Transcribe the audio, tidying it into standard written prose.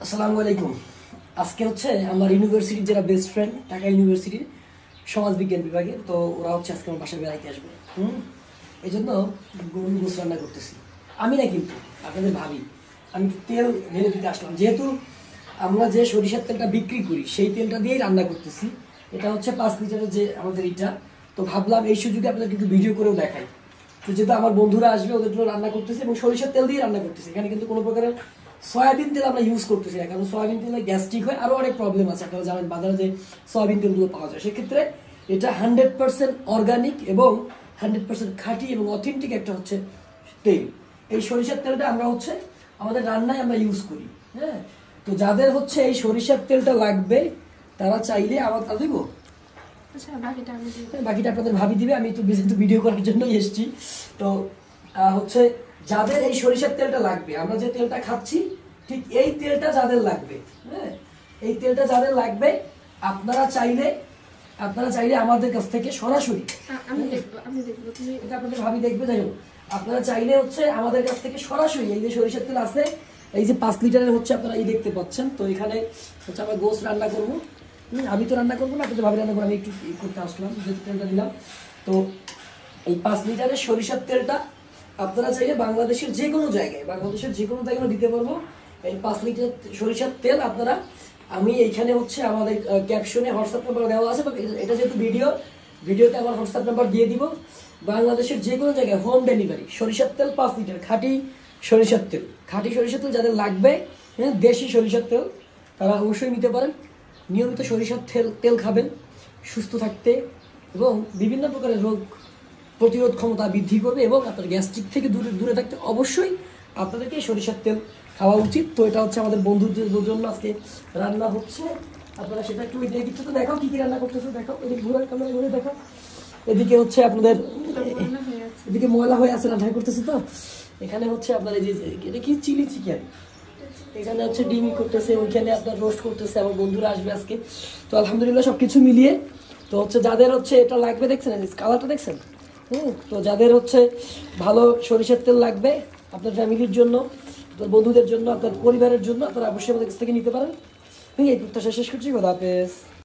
আসসালামু আলাইকুম। আজকে হচ্ছে আমার ইউনিভার্সিটির যারা বেস্ট ফ্রেন্ড, ঢাকা ইউনিভার্সিটির সমাজ বিজ্ঞান বিভাগে, তো ওরা হচ্ছে আজকে আমার বাসায় বেড়াইতে আসবে। এই জন্য গরুর গোস রান্না করতেছি। আমি না, কিন্তু আপনাদের ভাবি, আমি তেল ঢেলে দিতে আসলাম। যেহেতু আমরা যে সরিষার তেলটা বিক্রি করি সেই তেলটা দিয়েই রান্না করতেছি। এটা হচ্ছে 5 লিটারের যে আমাদের এটা। তো ভাবলাম এই সুযোগে আপনাদের কিন্তু ভিডিও করেও দেখাই। তো যেহেতু আমার বন্ধুরা আসবে, ওদের জন্য রান্না করতেছি এবং সরিষার তেল দিয়ে রান্না করতেছি। এখানে কিন্তু কোনো প্রকারের সয়াবিন তেল আমরা ইউজ করতেছি না, কারণ সয়াবিন তেলে গ্যাস্ট্রিক হয়, আরও অনেক প্রবলেম আছে। আপনারা জানেন বাজারে যে সয়াবিন তেলগুলো পাওয়া যায়, সেক্ষেত্রে এটা 100% অর্গানিক এবং 100% খাঁটি এবং অথেন্টিক একটা হচ্ছে তেল। এই সরিষার তেলটা আমরা হচ্ছে আমাদের রান্নায় আমরা ইউজ করি। হ্যাঁ, তো যাদের হচ্ছে এই সরিষার তেলটা লাগবে তারা চাইলে আমার তা দেবো। বাকিটা আপনাদের ভাবি দিবে। আমি তো ভিডিও করার জন্যই এসেছি। তো হচ্ছে যাদের এই সরিষার তেলটা লাগবে, আমরা যে তেলটা খাচ্ছি ঠিক এই তেলটা যাদের লাগবে, হ্যাঁ, এই তেলটা যাদের লাগবে আপনারা চাইলে আমাদের কাছ থেকে সরাসরি, এটা আপনাদের ভাবি দেখবে, যাই হোক, আপনারা চাইলে হচ্ছে আমাদের কাছ থেকে সরাসরি এই যে সরিষার তেল আছে, এই যে 5 লিটারের হচ্ছে আপনারা এই দেখতে পাচ্ছেন। তো এখানে হচ্ছে আমরা গোস রান্না করবো। আমি তো রান্না করবো না, আপনাদের ভাবি রান্না করবো। আমি একটু করতে আসলাম, যেহেতু তেলটা দিলাম। তো এই 5 লিটারের সরিষার তেলটা আপনারা চাইলে বাংলাদেশের যে কোনো জায়গায় দিতে পারবো। এই 5 লিটার সরিষার তেল আপনারা, আমি এইখানে হচ্ছে আমাদের ক্যাপশনে হোয়াটসঅ্যাপ নাম্বার দেওয়া আছে। এটা যেহেতু ভিডিওতে আমার হোয়াটসঅ্যাপ নাম্বার দিয়ে দিব। বাংলাদেশের যে কোনো জায়গায় হোম ডেলিভারি সরিষার তেল 5 লিটার খাঁটি সরিষার তেল যাদের লাগবে, হ্যাঁ, দেশি সরিষার তেল, তারা অবশ্যই নিতে পারেন। নিয়মিত সরিষার তেল খাবেন সুস্থ থাকতে, এবং বিভিন্ন প্রকারের রোগ প্রতিরোধ ক্ষমতা বৃদ্ধি করবে, এবং আপনার গ্যাস্ট্রিক থেকে দূরে থাকতে অবশ্যই আপনাদেরকে সরিষার তেল খাওয়া উচিত। তো এটা হচ্ছে আমাদের বন্ধুদের জন্য আজকে রান্না হচ্ছে। আপনারা সেটা একটু কিছু তো দেখাও, কী কী রান্না করতেছে দেখাও। এদিকে ঘুরে ক্যামেরা ঘুরে দেখাও। এদিকে হচ্ছে আপনাদের এদিকে ময়লা হয়ে আছে, রান্না করতেছে। তো এখানে হচ্ছে আপনার এই যে এটা কি চিলি চিকেন, এখানে হচ্ছে ডিম করতেছে, ওইখানে আপনার রোস্ট করতেছে। আমার বন্ধুরা আসবে আজকে। তো আলহামদুলিল্লাহ সবকিছু মিলিয়ে তো হচ্ছে যাদের হচ্ছে এটা লাগবে, দেখছেন কালারটা দেখছেন। তো যাদের হচ্ছে ভালো সরিষার তেল লাগবে আপনার ফ্যামিলির জন্য, আপনার বন্ধুদের জন্য, আপনার পরিবারের জন্য, আপনারা অবশ্যই আমাদের কাছ থেকে নিতে পারেন। ঠিক আছে, এই প্রত্যাশা শেষ করছি। খোদা হাফেজ।